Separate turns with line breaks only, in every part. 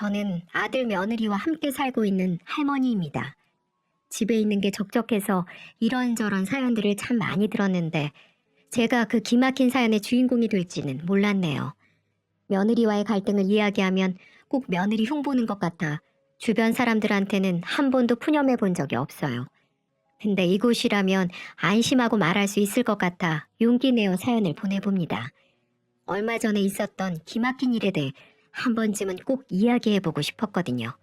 저는 아들 며느리와 함께 살고 있는 할머니입니다. 집에 있는 게 적적해서 이런저런 사연들을 참 많이 들었는데 제가 그 기막힌 사연의 주인공이 될지는 몰랐네요. 며느리와의 갈등을 이야기하면 꼭 며느리 흉보는 것 같아 주변 사람들한테는 한 번도 푸념해 본 적이 없어요. 근데 이곳이라면 안심하고 말할 수 있을 것 같아 용기 내어 사연을 보내봅니다. 얼마 전에 있었던 기막힌 일에 대해 한 번쯤은 꼭 이야기해보고 싶었거든요.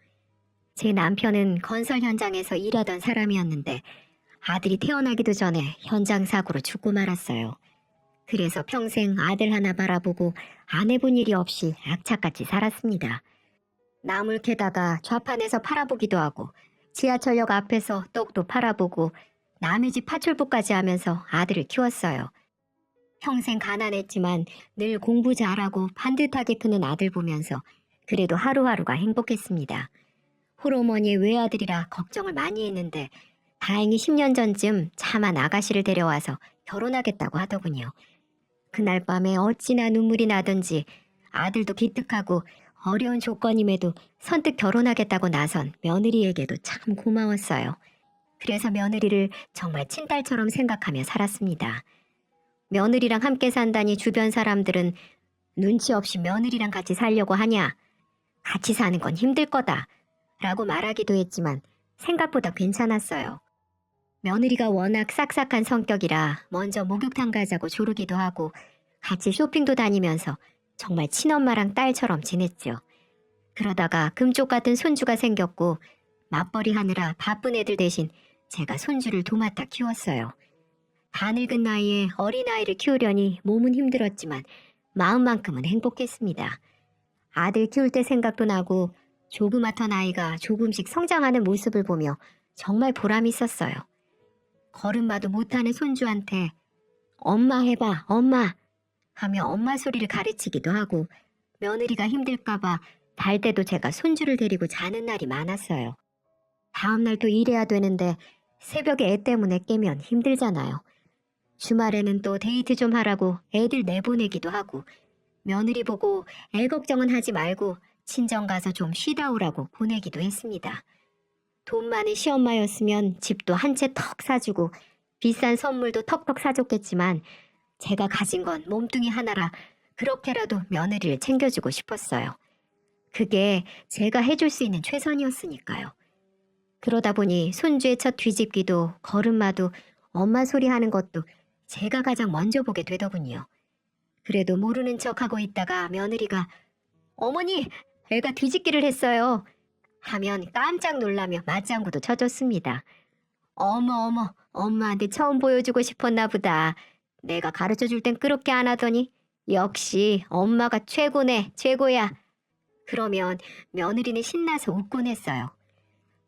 제 남편은 건설 현장에서 일하던 사람이었는데 아들이 태어나기도 전에 현장 사고로 죽고 말았어요. 그래서 평생 아들 하나 바라보고 안 해본 일이 없이 악착같이 살았습니다. 나물 캐다가 좌판에서 팔아보기도 하고 지하철역 앞에서 떡도 팔아보고 남의 집 파출부까지 하면서 아들을 키웠어요. 평생 가난했지만 늘 공부 잘하고 반듯하게 크는 아들 보면서 그래도 하루하루가 행복했습니다. 홀어머니의 외아들이라 걱정을 많이 했는데 다행히 10년 전쯤 참한 아가씨를 데려와서 결혼하겠다고 하더군요. 그날 밤에 어찌나 눈물이 나던지 아들도 기특하고 어려운 조건임에도 선뜻 결혼하겠다고 나선 며느리에게도 참 고마웠어요. 그래서 며느리를 정말 친딸처럼 생각하며 살았습니다. 며느리랑 함께 산다니 주변 사람들은 눈치 없이 며느리랑 같이 살려고 하냐? 같이 사는 건 힘들 거다. 라고 말하기도 했지만 생각보다 괜찮았어요. 며느리가 워낙 싹싹한 성격이라 먼저 목욕탕 가자고 조르기도 하고 같이 쇼핑도 다니면서 정말 친엄마랑 딸처럼 지냈죠. 그러다가 금쪽 같은 손주가 생겼고 맞벌이 하느라 바쁜 애들 대신 제가 손주를 도맡아 키웠어요. 다 늙은 나이에 어린아이를 키우려니 몸은 힘들었지만 마음만큼은 행복했습니다. 아들 키울 때 생각도 나고 조그맣던 아이가 조금씩 성장하는 모습을 보며 정말 보람이 있었어요. 걸음마도 못하는 손주한테 엄마 해봐 엄마 하며 엄마 소리를 가르치기도 하고 며느리가 힘들까봐 잘 때도 제가 손주를 데리고 자는 날이 많았어요. 다음날 또 일해야 되는데 새벽에 애 때문에 깨면 힘들잖아요. 주말에는 또 데이트 좀 하라고 애들 내보내기도 하고 며느리 보고 애 걱정은 하지 말고 친정 가서 좀 쉬다 오라고 보내기도 했습니다. 돈 많은 시엄마였으면 집도 한 채 턱 사주고 비싼 선물도 턱턱 사줬겠지만 제가 가진 건 몸뚱이 하나라 그렇게라도 며느리를 챙겨주고 싶었어요. 그게 제가 해줄 수 있는 최선이었으니까요. 그러다 보니 손주의 첫 뒤집기도 걸음마도 엄마 소리 하는 것도 제가 가장 먼저 보게 되더군요. 그래도 모르는 척하고 있다가 며느리가 어머니 애가 뒤집기를 했어요 하면 깜짝 놀라며 맞장구도 쳐줬습니다. 어머 엄마한테 처음 보여주고 싶었나 보다. 내가 가르쳐줄 땐 그렇게 안 하더니 역시 엄마가 최고네 최고야. 그러면 며느리는 신나서 웃곤 했어요.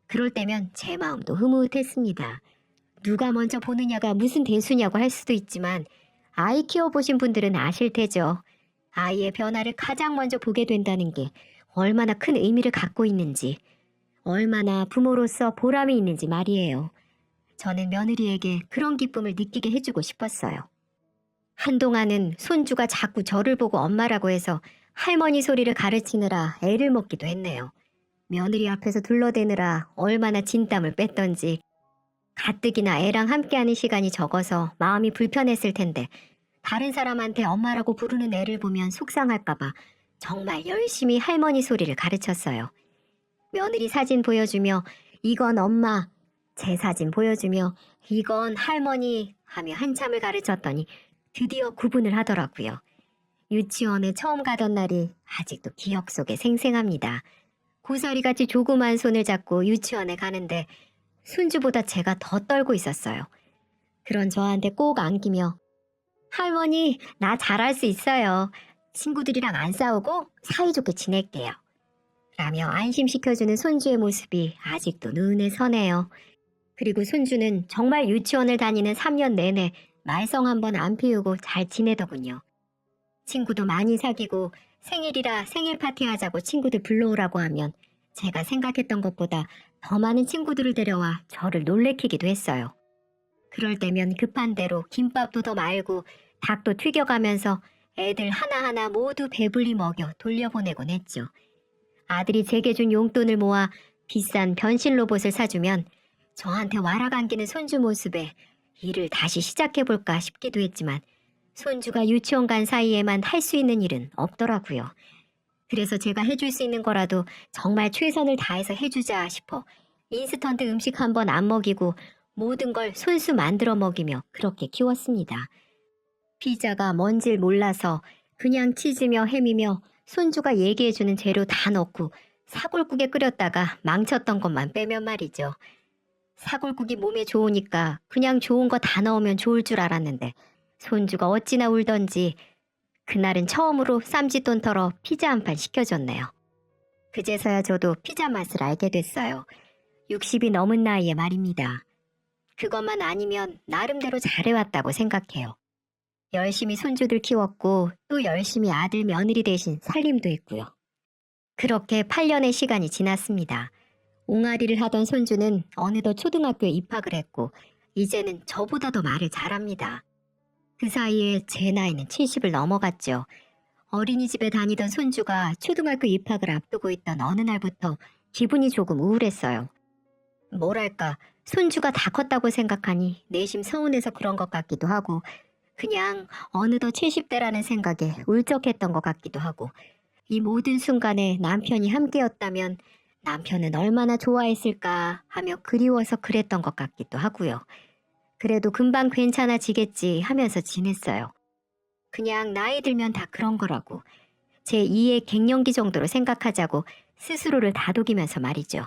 그럴 때면 제 마음도 흐뭇했습니다. 누가 먼저 보느냐가 무슨 대수냐고 할 수도 있지만 아이 키워보신 분들은 아실 테죠. 아이의 변화를 가장 먼저 보게 된다는 게 얼마나 큰 의미를 갖고 있는지, 얼마나 부모로서 보람이 있는지 말이에요. 저는 며느리에게 그런 기쁨을 느끼게 해주고 싶었어요. 한동안은 손주가 자꾸 저를 보고 엄마라고 해서 할머니 소리를 가르치느라 애를 먹기도 했네요. 며느리 앞에서 둘러대느라 얼마나 진땀을 뺐던지 가뜩이나 애랑 함께하는 시간이 적어서 마음이 불편했을 텐데 다른 사람한테 엄마라고 부르는 애를 보면 속상할까봐 정말 열심히 할머니 소리를 가르쳤어요. 며느리 사진 보여주며 이건 엄마, 제 사진 보여주며 이건 할머니 하며 한참을 가르쳤더니 드디어 구분을 하더라고요. 유치원에 처음 가던 날이 아직도 기억 속에 생생합니다. 고사리같이 조그만 손을 잡고 유치원에 가는데 손주보다 제가 더 떨고 있었어요. 그런 저한테 꼭 안기며 할머니 나 잘할 수 있어요. 친구들이랑 안 싸우고 사이좋게 지낼게요. 라며 안심시켜주는 손주의 모습이 아직도 눈에 선해요. 그리고 손주는 정말 유치원을 다니는 3년 내내 말썽 한 번 안 피우고 잘 지내더군요. 친구도 많이 사귀고 생일이라 생일 파티 하자고 친구들 불러오라고 하면 제가 생각했던 것보다 더 많은 친구들을 데려와 저를 놀래키기도 했어요. 그럴 때면 급한 대로 김밥도 더 말고 닭도 튀겨가면서 애들 하나하나 모두 배불리 먹여 돌려보내곤 했죠. 아들이 제게 준 용돈을 모아 비싼 변신 로봇을 사주면 저한테 와락 안기는 손주 모습에 일을 다시 시작해볼까 싶기도 했지만 손주가 유치원 간 사이에만 할 수 있는 일은 없더라고요. 그래서 제가 해줄 수 있는 거라도 정말 최선을 다해서 해주자 싶어 인스턴트 음식 한 번 안 먹이고 모든 걸 손수 만들어 먹이며 그렇게 키웠습니다. 피자가 뭔질 몰라서 그냥 치즈며 햄이며 손주가 얘기해주는 재료 다 넣고 사골국에 끓였다가 망쳤던 것만 빼면 말이죠. 사골국이 몸에 좋으니까 그냥 좋은 거 다 넣으면 좋을 줄 알았는데 손주가 어찌나 울던지 그날은 처음으로 쌈짓돈 털어 피자 한 판 시켜줬네요. 그제서야 저도 피자 맛을 알게 됐어요. 60이 넘은 나이에 말입니다. 그것만 아니면 나름대로 잘해왔다고 생각해요. 열심히 손주들 키웠고 또 열심히 아들 며느리 대신 살림도 했고요. 그렇게 8년의 시간이 지났습니다. 옹알이를 하던 손주는 어느덧 초등학교에 입학을 했고 이제는 저보다 더 말을 잘합니다. 그 사이에 제 나이는 70을 넘어갔죠. 어린이집에 다니던 손주가 초등학교 입학을 앞두고 있던 어느 날부터 기분이 조금 우울했어요. 뭐랄까, 손주가 다 컸다고 생각하니 내심 서운해서 그런 것 같기도 하고 그냥 어느덧 70대라는 생각에 울적했던 것 같기도 하고 이 모든 순간에 남편이 함께였다면 남편은 얼마나 좋아했을까 하며 그리워서 그랬던 것 같기도 하고요. 그래도 금방 괜찮아지겠지 하면서 지냈어요. 그냥 나이 들면 다 그런 거라고 제 2의 갱년기 정도로 생각하자고 스스로를 다독이면서 말이죠.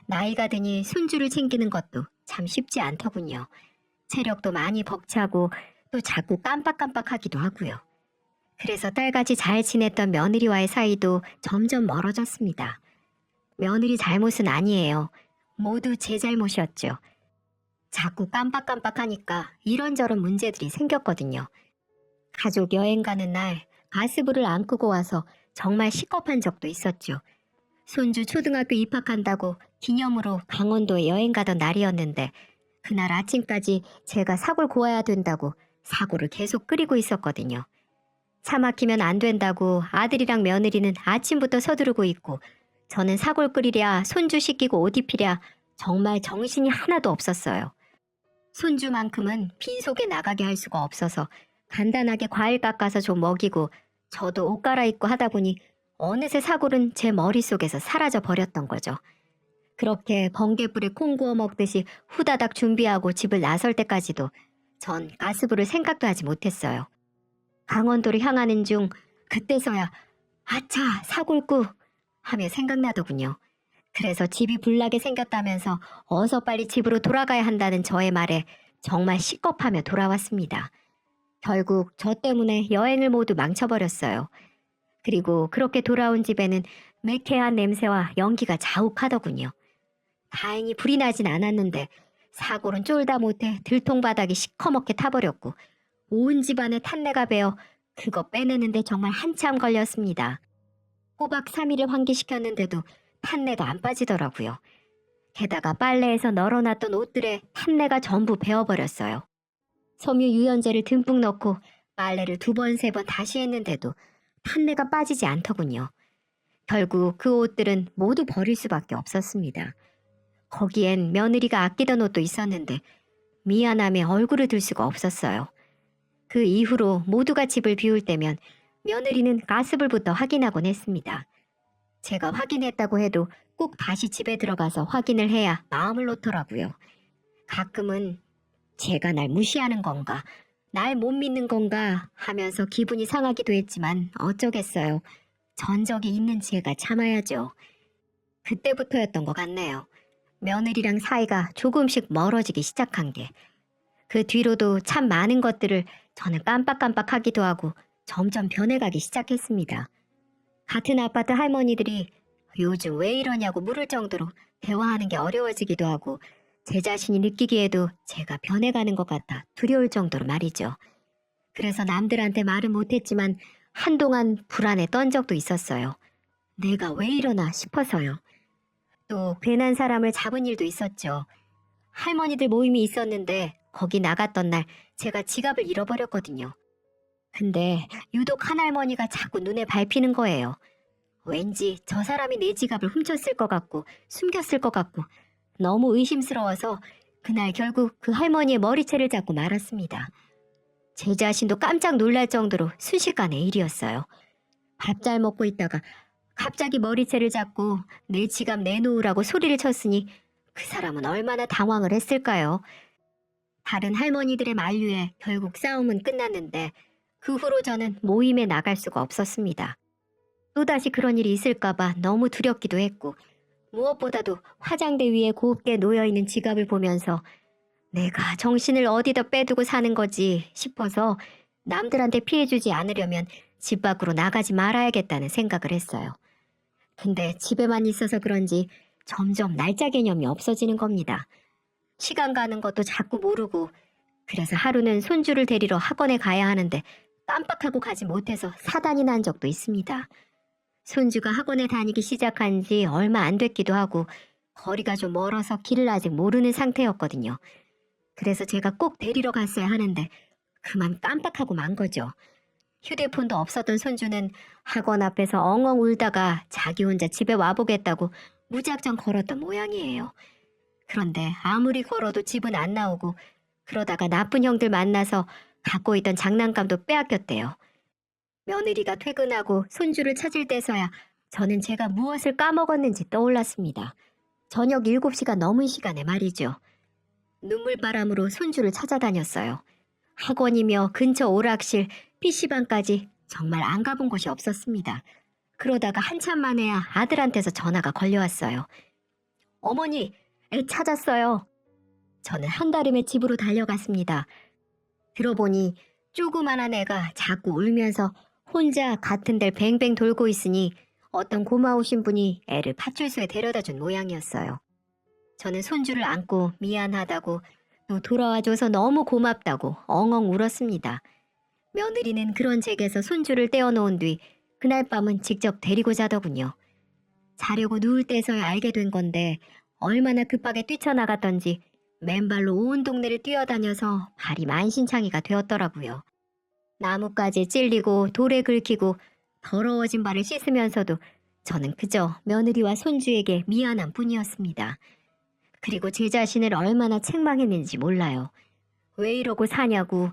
나이가 드니 손주를 챙기는 것도 참 쉽지 않더군요. 체력도 많이 벅차고 또 자꾸 깜빡깜빡하기도 하고요. 그래서 딸같이 잘 지냈던 며느리와의 사이도 점점 멀어졌습니다. 며느리 잘못은 아니에요. 모두 제 잘못이었죠. 자꾸 깜빡깜빡하니까 이런저런 문제들이 생겼거든요. 가족 여행 가는 날 가스불을 안 끄고 와서 정말 시겁한 적도 있었죠. 손주 초등학교 입학한다고 기념으로 강원도에 여행 가던 날이었는데 그날 아침까지 제가 사골 구워야 된다고 사골을 계속 끓이고 있었거든요. 차 막히면 안 된다고 아들이랑 며느리는 아침부터 서두르고 있고 저는 사골 끓이랴 손주 씻기고 옷 입히랴 정말 정신이 하나도 없었어요. 손주만큼은 빈속에 나가게 할 수가 없어서 간단하게 과일 깎아서 좀 먹이고 저도 옷 갈아입고 하다 보니 어느새 사골은 제 머릿속에서 사라져 버렸던 거죠. 그렇게 번갯불에 콩 구워 먹듯이 후다닥 준비하고 집을 나설 때까지도 전 가스불을 생각도 하지 못했어요. 강원도를 향하는 중 그때서야 아차 사골국 하며 생각나더군요. 그래서 집이 불나게 생겼다면서 어서 빨리 집으로 돌아가야 한다는 저의 말에 정말 시겁하며 돌아왔습니다. 결국 저 때문에 여행을 모두 망쳐버렸어요. 그리고 그렇게 돌아온 집에는 매캐한 냄새와 연기가 자욱하더군요. 다행히 불이 나진 않았는데 사골은 쫄다 못해 들통바닥이 시커멓게 타버렸고 온 집안에 탄내가 배어 그거 빼내는데 정말 한참 걸렸습니다. 꼬박 3일을 환기시켰는데도 탄내가 안 빠지더라고요. 게다가 빨래에서 널어놨던 옷들에 탄내가 전부 배어버렸어요. 섬유 유연제를 듬뿍 넣고 빨래를 2번, 3번 다시 했는데도 탄내가 빠지지 않더군요. 결국 그 옷들은 모두 버릴 수밖에 없었습니다. 거기엔 며느리가 아끼던 옷도 있었는데 미안함에 얼굴을 들 수가 없었어요. 그 이후로 모두가 집을 비울 때면 며느리는 가스불부터 확인하곤 했습니다. 제가 확인했다고 해도 꼭 다시 집에 들어가서 확인을 해야 마음을 놓더라고요. 가끔은 제가 날 무시하는 건가, 날 못 믿는 건가 하면서 기분이 상하기도 했지만 어쩌겠어요. 전적이 있는 제가 참아야죠. 그때부터였던 것 같네요. 며느리랑 사이가 조금씩 멀어지기 시작한 게. 그 뒤로도 참 많은 것들을 저는 깜빡깜빡하기도 하고 점점 변해가기 시작했습니다. 같은 아파트 할머니들이 요즘 왜 이러냐고 물을 정도로 대화하는 게 어려워지기도 하고 제 자신이 느끼기에도 제가 변해가는 것 같아 두려울 정도로 말이죠. 그래서 남들한테 말은 못했지만 한동안 불안에 떤 적도 있었어요. 내가 왜 이러나 싶어서요. 또 괜한 사람을 잡은 일도 있었죠. 할머니들 모임이 있었는데 거기 나갔던 날 제가 지갑을 잃어버렸거든요. 근데 유독 한 할머니가 자꾸 눈에 밟히는 거예요. 왠지 저 사람이 내 지갑을 훔쳤을 것 같고 숨겼을 것 같고 너무 의심스러워서 그날 결국 그 할머니의 머리채를 잡고 말았습니다. 제 자신도 깜짝 놀랄 정도로 순식간의 일이었어요. 밥 잘 먹고 있다가 갑자기 머리채를 잡고 내 지갑 내놓으라고 소리를 쳤으니 그 사람은 얼마나 당황을 했을까요? 다른 할머니들의 만류에 결국 싸움은 끝났는데 그 후로 저는 모임에 나갈 수가 없었습니다. 또다시 그런 일이 있을까봐 너무 두렵기도 했고 무엇보다도 화장대 위에 곱게 놓여있는 지갑을 보면서 내가 정신을 어디다 빼두고 사는 거지 싶어서 남들한테 피해주지 않으려면 집 밖으로 나가지 말아야겠다는 생각을 했어요. 근데 집에만 있어서 그런지 점점 날짜 개념이 없어지는 겁니다. 시간 가는 것도 자꾸 모르고 그래서 하루는 손주를 데리러 학원에 가야 하는데 깜빡하고 가지 못해서 사단이 난 적도 있습니다. 손주가 학원에 다니기 시작한 지 얼마 안 됐기도 하고 거리가 좀 멀어서 길을 아직 모르는 상태였거든요. 그래서 제가 꼭 데리러 갔어야 하는데 그만 깜빡하고 만 거죠. 휴대폰도 없었던 손주는 학원 앞에서 엉엉 울다가 자기 혼자 집에 와보겠다고 무작정 걸었던 모양이에요. 그런데 아무리 걸어도 집은 안 나오고 그러다가 나쁜 형들 만나서 갖고 있던 장난감도 빼앗겼대요. 며느리가 퇴근하고 손주를 찾을 때서야 저는 제가 무엇을 까먹었는지 떠올랐습니다. 저녁 7시가 넘은 시간에 말이죠. 눈물바람으로 손주를 찾아다녔어요. 학원이며 근처 오락실, PC방까지 정말 안 가본 곳이 없었습니다. 그러다가 한참 만에야 아들한테서 전화가 걸려왔어요. 어머니, 애 찾았어요. 저는 한달음에 집으로 달려갔습니다. 들어보니 조그만한 애가 자꾸 울면서 혼자 같은 데를 뱅뱅 돌고 있으니 어떤 고마우신 분이 애를 파출소에 데려다 준 모양이었어요. 저는 손주를 안고 미안하다고 또 돌아와줘서 너무 고맙다고 엉엉 울었습니다. 며느리는 그런 댁에서 손주를 떼어놓은 뒤 그날 밤은 직접 데리고 자더군요. 자려고 누울 때서야 알게 된 건데 얼마나 급하게 뛰쳐나갔던지 맨발로 온 동네를 뛰어다녀서 발이 만신창이가 되었더라고요. 나뭇가지에 찔리고 돌에 긁히고 더러워진 발을 씻으면서도 저는 그저 며느리와 손주에게 미안한 뿐이었습니다. 그리고 제 자신을 얼마나 책망했는지 몰라요. 왜 이러고 사냐고,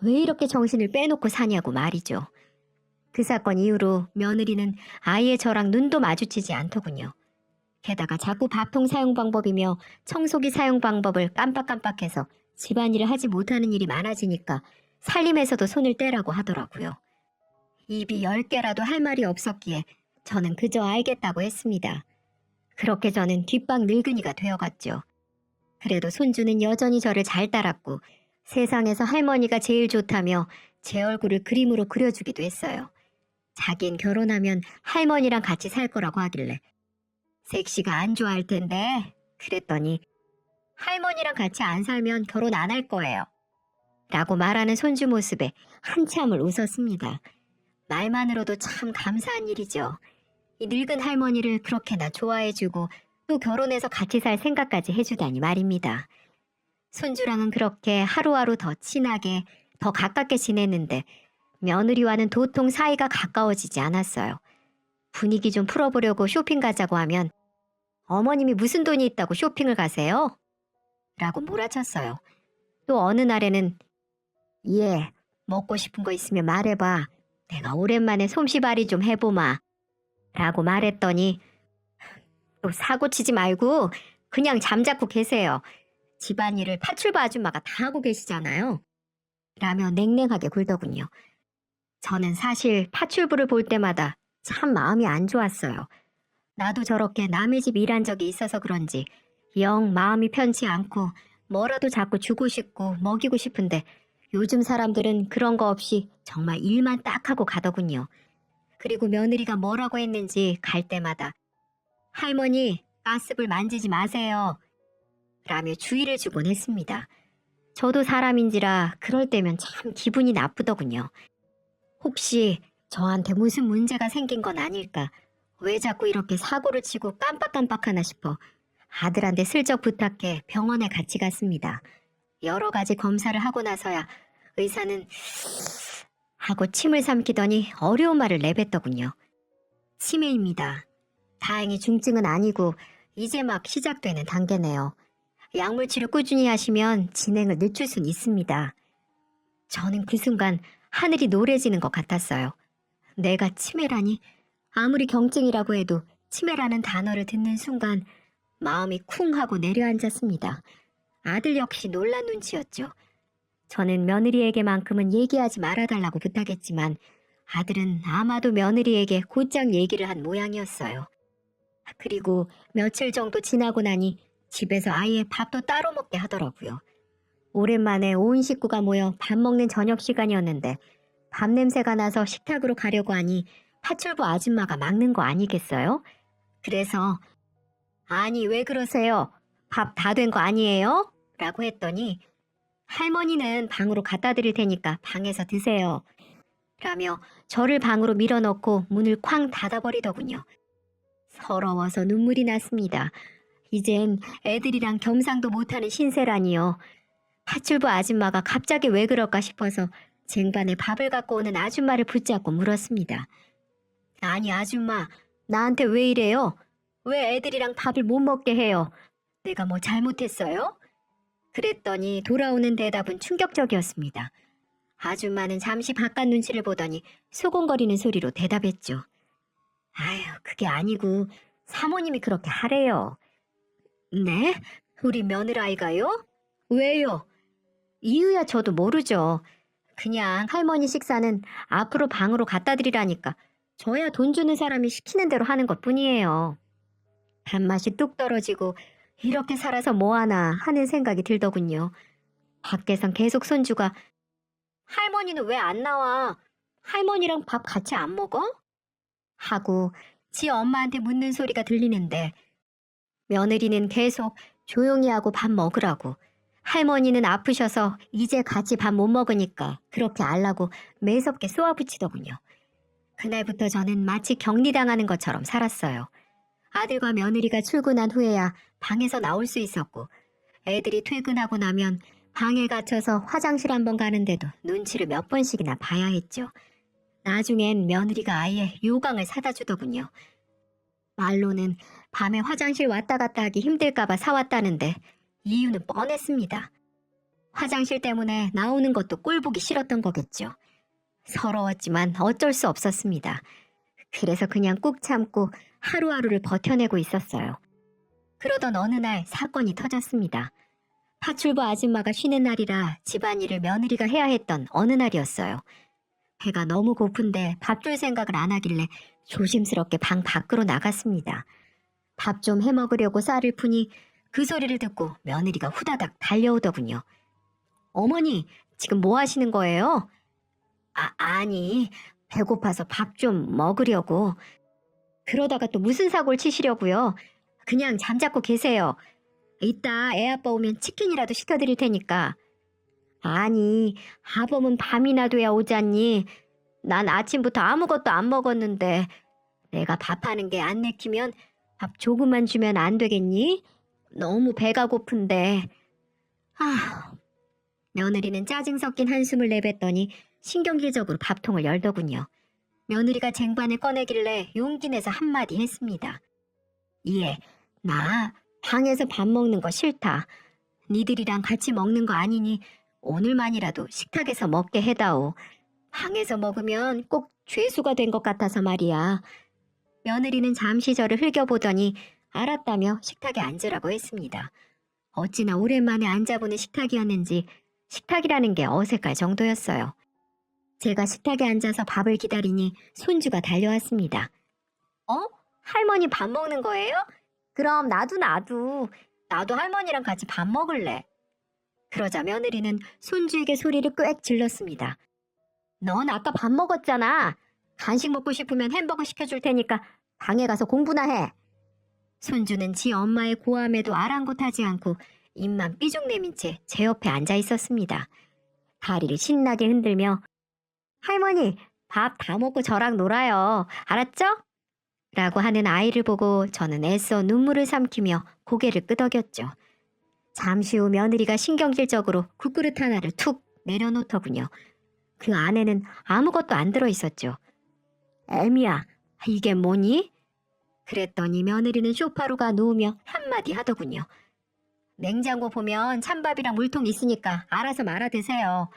왜 이렇게 정신을 빼놓고 사냐고 말이죠. 그 사건 이후로 며느리는 아예 저랑 눈도 마주치지 않더군요. 게다가 자꾸 밥통 사용 방법이며 청소기 사용 방법을 깜빡깜빡해서 집안일을 하지 못하는 일이 많아지니까 살림에서도 손을 떼라고 하더라고요. 입이 10개라도 할 말이 없었기에 저는 그저 알겠다고 했습니다. 그렇게 저는 뒷방 늙은이가 되어갔죠. 그래도 손주는 여전히 저를 잘 따랐고 세상에서 할머니가 제일 좋다며 제 얼굴을 그림으로 그려주기도 했어요. 자긴 결혼하면 할머니랑 같이 살 거라고 하길래 섹시가 안 좋아할 텐데 그랬더니 할머니랑 같이 안 살면 결혼 안 할 거예요. 라고 말하는 손주 모습에 한참을 웃었습니다. 말만으로도 참 감사한 일이죠. 이 늙은 할머니를 그렇게나 좋아해주고 또 결혼해서 같이 살 생각까지 해주다니 말입니다. 손주랑은 그렇게 하루하루 더 친하게 더 가깝게 지냈는데 며느리와는 도통 사이가 가까워지지 않았어요. 분위기 좀 풀어보려고 쇼핑 가자고 하면 어머님이 무슨 돈이 있다고 쇼핑을 가세요? 라고 몰아쳤어요. 또 어느 날에는 예, 먹고 싶은 거 있으면 말해봐. 내가 오랜만에 솜씨발이 좀 해보마. 라고 말했더니 또 사고치지 말고 그냥 잠자코 계세요. 집안일을 파출부 아줌마가 다 하고 계시잖아요. 라며 냉랭하게 굴더군요. 저는 사실 파출부를 볼 때마다 참 마음이 안 좋았어요. 나도 저렇게 남의 집 일한 적이 있어서 그런지 영 마음이 편치 않고 뭐라도 자꾸 주고 싶고 먹이고 싶은데 요즘 사람들은 그런 거 없이 정말 일만 딱 하고 가더군요. 그리고 며느리가 뭐라고 했는지 갈 때마다 할머니 가스불 만지지 마세요. 라며 주의를 주곤 했습니다. 저도 사람인지라 그럴 때면 참 기분이 나쁘더군요. 혹시 저한테 무슨 문제가 생긴 건 아닐까? 왜 자꾸 이렇게 사고를 치고 깜빡깜빡하나 싶어 아들한테 슬쩍 부탁해 병원에 같이 갔습니다. 여러 가지 검사를 하고 나서야 의사는 하고 침을 삼키더니 어려운 말을 내뱉더군요. 치매입니다. 다행히 중증은 아니고 이제 막 시작되는 단계네요. 약물 치료 꾸준히 하시면 진행을 늦출 순 있습니다. 저는 그 순간 하늘이 노래지는 것 같았어요. 내가 치매라니? 아무리 경증이라고 해도 치매라는 단어를 듣는 순간 마음이 쿵 하고 내려앉았습니다. 아들 역시 놀란 눈치였죠. 저는 며느리에게만큼은 얘기하지 말아달라고 부탁했지만 아들은 아마도 며느리에게 곧장 얘기를 한 모양이었어요. 그리고 며칠 정도 지나고 나니 집에서 아예 밥도 따로 먹게 하더라고요. 오랜만에 온 식구가 모여 밥 먹는 저녁 시간이었는데 밥 냄새가 나서 식탁으로 가려고 하니 파출부 아줌마가 막는 거 아니겠어요? 그래서 아니 왜 그러세요? 밥 다 된 거 아니에요? 라고 했더니 할머니는 방으로 갖다 드릴 테니까 방에서 드세요. 라며 저를 방으로 밀어넣고 문을 쾅 닫아버리더군요. 서러워서 눈물이 났습니다. 이젠 애들이랑 겸상도 못하는 신세라니요. 파출부 아줌마가 갑자기 왜 그럴까 싶어서 쟁반에 밥을 갖고 오는 아줌마를 붙잡고 물었습니다. 아니 아줌마, 나한테 왜 이래요? 왜 애들이랑 밥을 못 먹게 해요? 내가 뭐 잘못했어요? 그랬더니 돌아오는 대답은 충격적이었습니다. 아줌마는 잠시 바깥 눈치를 보더니 소곤거리는 소리로 대답했죠. 아휴, 그게 아니고 사모님이 그렇게 하래요. 네? 우리 며느라이가요? 왜요? 이유야 저도 모르죠. 그냥 할머니 식사는 앞으로 방으로 갖다 드리라니까 저야 돈 주는 사람이 시키는 대로 하는 것뿐이에요. 밥맛이 뚝 떨어지고 이렇게 살아서 뭐하나 하는 생각이 들더군요. 밖에선 계속 손주가 할머니는 왜 안 나와? 할머니랑 밥 같이 안 먹어? 하고 지 엄마한테 묻는 소리가 들리는데 며느리는 계속 조용히 하고 밥 먹으라고, 할머니는 아프셔서 이제 같이 밥 못 먹으니까 그렇게 알라고 매섭게 쏘아붙이더군요. 그날부터 저는 마치 격리당하는 것처럼 살았어요. 아들과 며느리가 출근한 후에야 방에서 나올 수 있었고 애들이 퇴근하고 나면 방에 갇혀서 화장실 한번 가는데도 눈치를 몇 번씩이나 봐야 했죠. 나중엔 며느리가 아예 요강을 사다 주더군요. 말로는 밤에 화장실 왔다 갔다 하기 힘들까봐 사왔다는데 이유는 뻔했습니다. 화장실 때문에 나오는 것도 꼴보기 싫었던 거겠죠. 서러웠지만 어쩔 수 없었습니다. 그래서 그냥 꾹 참고 하루하루를 버텨내고 있었어요. 그러던 어느 날 사건이 터졌습니다. 파출부 아줌마가 쉬는 날이라 집안일을 며느리가 해야 했던 어느 날이었어요. 배가 너무 고픈데 밥 줄 생각을 안 하길래 조심스럽게 방 밖으로 나갔습니다. 밥 좀 해먹으려고 쌀을 푸니 그 소리를 듣고 며느리가 후다닥 달려오더군요. 어머니, 지금 뭐 하시는 거예요? 아니, 배고파서 밥 좀 먹으려고. 그러다가 또 무슨 사고를 치시려고요? 그냥 잠자코 계세요. 이따 애 아빠 오면 치킨이라도 시켜드릴 테니까. 아니, 아범은 밤이나 돼야 오잖니. 난 아침부터 아무것도 안 먹었는데 내가 밥하는 게 안 내키면 밥 조금만 주면 안 되겠니? 너무 배가 고픈데. 며느리는 짜증 섞인 한숨을 내뱉더니 신경질적으로 밥통을 열더군요. 며느리가 쟁반을 꺼내길래 용기 내서 한마디 했습니다. 예, 나 방에서 밥 먹는 거 싫다. 니들이랑 같이 먹는 거 아니니 오늘만이라도 식탁에서 먹게 해다오. 방에서 먹으면 꼭 죄수가 된 것 같아서 말이야. 며느리는 잠시 저를 흘겨보더니 알았다며 식탁에 앉으라고 했습니다. 어찌나 오랜만에 앉아보는 식탁이었는지 식탁이라는 게 어색할 정도였어요. 제가 식탁에 앉아서 밥을 기다리니 손주가 달려왔습니다. 할머니 밥 먹는 거예요? 그럼 나도 할머니랑 같이 밥 먹을래. 그러자 며느리는 손주에게 소리를 꽥 질렀습니다. 넌 아까 밥 먹었잖아. 간식 먹고 싶으면 햄버거 시켜줄 테니까 방에 가서 공부나 해. 손주는 지 엄마의 고함에도 아랑곳하지 않고 입만 삐죽 내민 채 제 옆에 앉아 있었습니다. 다리를 신나게 흔들며 할머니, 밥 다 먹고 저랑 놀아요. 알았죠? 라고 하는 아이를 보고 저는 애써 눈물을 삼키며 고개를 끄덕였죠. 잠시 후 며느리가 신경질적으로 국그릇 하나를 툭 내려놓더군요. 그 안에는 아무것도 안 들어있었죠. 애미야, 이게 뭐니? 그랬더니 며느리는 소파로 가 누우며 한마디 하더군요. 냉장고 보면 찬밥이랑 물통 있으니까 알아서 말아 드세요.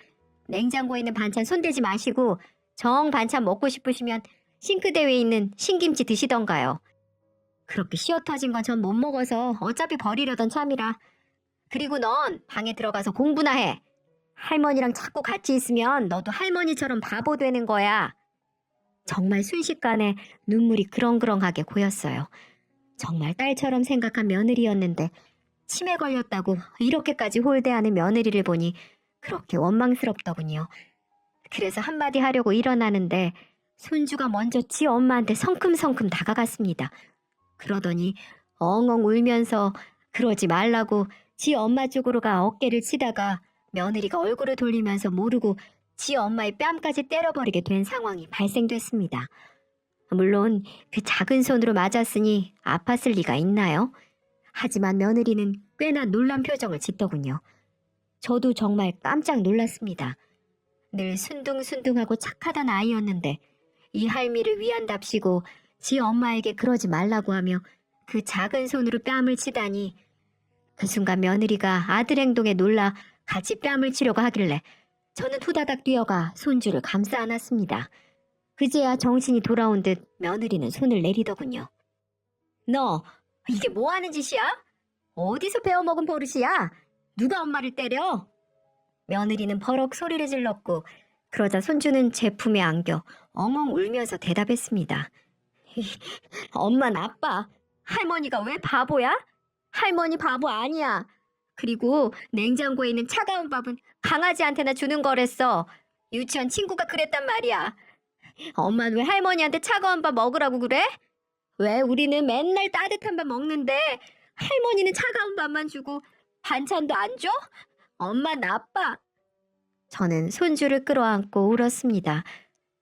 냉장고에 있는 반찬 손대지 마시고 정 반찬 먹고 싶으시면 싱크대 위에 있는 신김치 드시던가요. 그렇게 시어 터진 건 전 못 먹어서 어차피 버리려던 참이라. 그리고 넌 방에 들어가서 공부나 해. 할머니랑 자꾸 같이 있으면 너도 할머니처럼 바보 되는 거야. 정말 순식간에 눈물이 그렁그렁하게 고였어요. 정말 딸처럼 생각한 며느리였는데 치매 걸렸다고 이렇게까지 홀대하는 며느리를 보니 그렇게 원망스럽더군요. 그래서 한마디 하려고 일어나는데 손주가 먼저 지 엄마한테 성큼성큼 다가갔습니다. 그러더니 엉엉 울면서 그러지 말라고 지 엄마 쪽으로 가 어깨를 치다가 며느리가 얼굴을 돌리면서 모르고 지 엄마의 뺨까지 때려버리게 된 상황이 발생됐습니다. 물론 그 작은 손으로 맞았으니 아팠을 리가 있나요? 하지만 며느리는 꽤나 놀란 표정을 짓더군요. 저도 정말 깜짝 놀랐습니다. 늘 순둥순둥하고 착하던 아이였는데 이 할미를 위한답시고 지 엄마에게 그러지 말라고 하며 그 작은 손으로 뺨을 치다니. 그 순간 며느리가 아들 행동에 놀라 같이 뺨을 치려고 하길래 저는 후다닥 뛰어가 손주를 감싸 안았습니다. 그제야 정신이 돌아온 듯 며느리는 손을 내리더군요. 너 이게 뭐 하는 짓이야? 어디서 배워먹은 버릇이야? 누가 엄마를 때려? 며느리는 버럭 소리를 질렀고 그러자 손주는 제 품에 안겨 엉엉 울면서 대답했습니다. 엄만 아빠, 할머니가 왜 바보야? 할머니 바보 아니야. 그리고 냉장고에 있는 차가운 밥은 강아지한테나 주는 거랬어. 유치원 친구가 그랬단 말이야. 엄마는 왜 할머니한테 차가운 밥 먹으라고 그래? 왜 우리는 맨날 따뜻한 밥 먹는데 할머니는 차가운 밥만 주고 반찬도 안 줘? 엄마 나빠. 저는 손주를 끌어안고 울었습니다.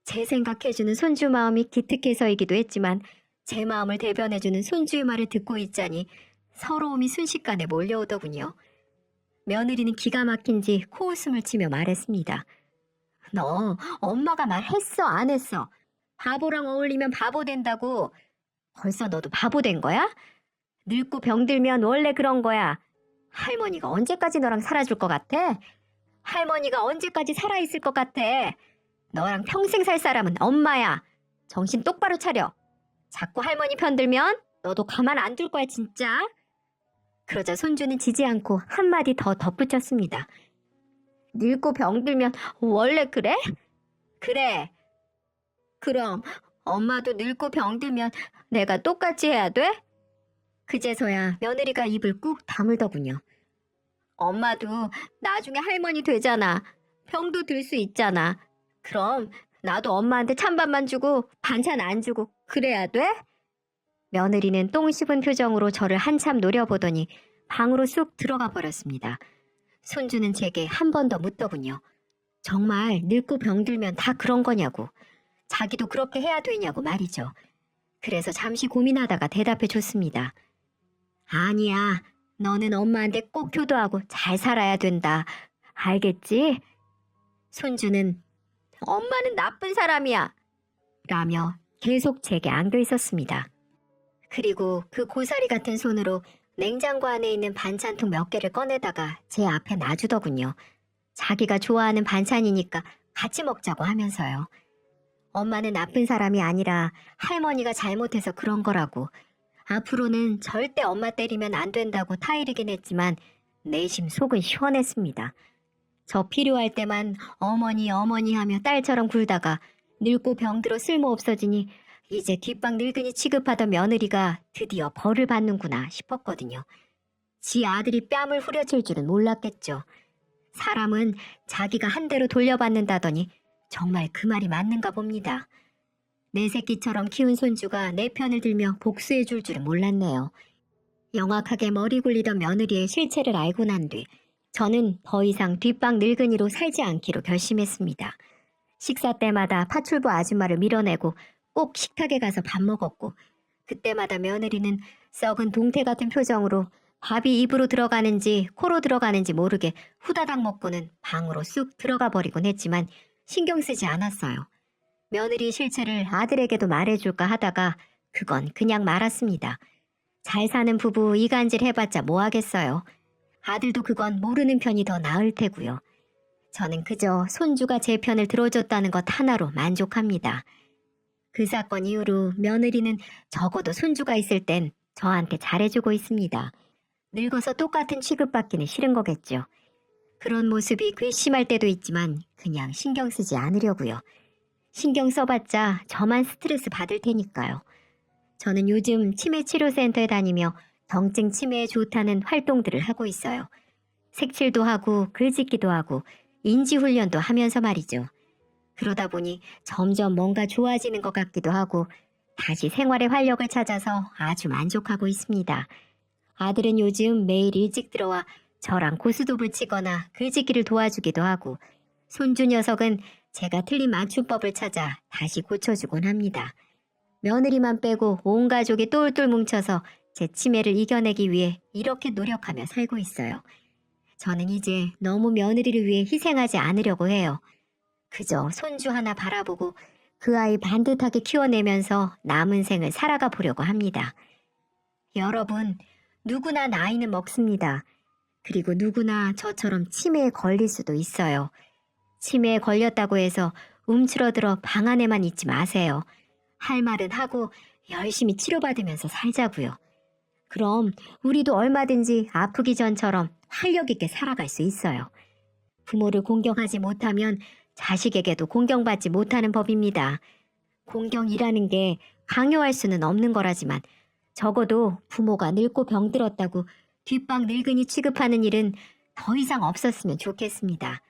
제 생각해주는 손주 마음이 기특해서이기도 했지만 제 마음을 대변해주는 손주의 말을 듣고 있자니 서러움이 순식간에 몰려오더군요. 며느리는 기가 막힌지 코웃음을 치며 말했습니다. 너 엄마가 말했어 안 했어? 바보랑 어울리면 바보 된다고. 벌써 너도 바보 된 거야? 늙고 병들면 원래 그런 거야. 할머니가 언제까지 너랑 살아줄 것 같아? 할머니가 언제까지 살아있을 것 같아? 너랑 평생 살 사람은 엄마야. 정신 똑바로 차려. 자꾸 할머니 편들면 너도 가만 안 둘 거야 진짜. 그러자 손주는 지지 않고 한마디 더 덧붙였습니다. 늙고 병들면 원래 그래? 그래. 그럼 엄마도 늙고 병들면 내가 똑같이 해야 돼? 그제서야 며느리가 입을 꾹 다물더군요. 엄마도 나중에 할머니 되잖아. 병도 들 수 있잖아. 그럼 나도 엄마한테 찬밥만 주고 반찬 안 주고 그래야 돼? 며느리는 똥 씹은 표정으로 저를 한참 노려보더니 방으로 쑥 들어가 버렸습니다. 손주는 제게 한 번 더 묻더군요. 정말 늙고 병들면 다 그런 거냐고. 자기도 그렇게 해야 되냐고 말이죠. 그래서 잠시 고민하다가 대답해 줬습니다. 아니야. 너는 엄마한테 꼭 효도하고 잘 살아야 된다. 알겠지? 손주는 엄마는 나쁜 사람이야. 라며 계속 제게 안겨 있었습니다. 그리고 그 고사리 같은 손으로 냉장고 안에 있는 반찬통 몇 개를 꺼내다가 제 앞에 놔주더군요. 자기가 좋아하는 반찬이니까 같이 먹자고 하면서요. 엄마는 나쁜 사람이 아니라 할머니가 잘못해서 그런 거라고. 앞으로는 절대 엄마 때리면 안 된다고 타이르긴 했지만 내심 속은 시원했습니다. 저 필요할 때만 어머니 어머니 하며 딸처럼 굴다가 늙고 병들어 쓸모 없어지니 이제 뒷방 늙은이 취급하던 며느리가 드디어 벌을 받는구나 싶었거든요. 지 아들이 뺨을 후려칠 줄은 몰랐겠죠. 사람은 자기가 한 대로 돌려받는다더니 정말 그 말이 맞는가 봅니다. 내 새끼처럼 키운 손주가 내 편을 들며 복수해 줄 줄은 몰랐네요. 영악하게 머리 굴리던 며느리의 실체를 알고 난 뒤 저는 더 이상 뒷방 늙은이로 살지 않기로 결심했습니다. 식사 때마다 파출부 아줌마를 밀어내고 꼭 식탁에 가서 밥 먹었고 그때마다 며느리는 썩은 동태 같은 표정으로 밥이 입으로 들어가는지 코로 들어가는지 모르게 후다닥 먹고는 방으로 쑥 들어가 버리곤 했지만 신경 쓰지 않았어요. 며느리 실체를 아들에게도 말해줄까 하다가 그건 그냥 말았습니다. 잘 사는 부부 이간질 해봤자 뭐 하겠어요. 아들도 그건 모르는 편이 더 나을 테고요. 저는 그저 손주가 제 편을 들어줬다는 것 하나로 만족합니다. 그 사건 이후로 며느리는 적어도 손주가 있을 땐 저한테 잘해주고 있습니다. 늙어서 똑같은 취급받기는 싫은 거겠죠. 그런 모습이 괘씸할 때도 있지만 그냥 신경 쓰지 않으려고요. 신경 써봤자 저만 스트레스 받을 테니까요. 저는 요즘 치매치료센터에 다니며 경증 치매에 좋다는 활동들을 하고 있어요. 색칠도 하고 글짓기도 하고 인지훈련도 하면서 말이죠. 그러다 보니 점점 뭔가 좋아지는 것 같기도 하고 다시 생활의 활력을 찾아서 아주 만족하고 있습니다. 아들은 요즘 매일 일찍 들어와 저랑 고스톱을 치거나 글짓기를 도와주기도 하고 손주 녀석은 제가 틀린 맞춤법을 찾아 다시 고쳐주곤 합니다. 며느리만 빼고 온 가족이 똘똘 뭉쳐서 제 치매를 이겨내기 위해 이렇게 노력하며 살고 있어요. 저는 이제 너무 며느리를 위해 희생하지 않으려고 해요. 그저 손주 하나 바라보고 그 아이 반듯하게 키워내면서 남은 생을 살아가 보려고 합니다. 여러분, 누구나 나이는 먹습니다. 그리고 누구나 저처럼 치매에 걸릴 수도 있어요. 치매에 걸렸다고 해서 움츠러들어 방 안에만 있지 마세요. 할 말은 하고 열심히 치료받으면서 살자고요. 그럼 우리도 얼마든지 아프기 전처럼 활력 있게 살아갈 수 있어요. 부모를 공경하지 못하면 자식에게도 공경받지 못하는 법입니다. 공경이라는 게 강요할 수는 없는 거라지만 적어도 부모가 늙고 병들었다고 뒷방 늙은이 취급하는 일은 더 이상 없었으면 좋겠습니다.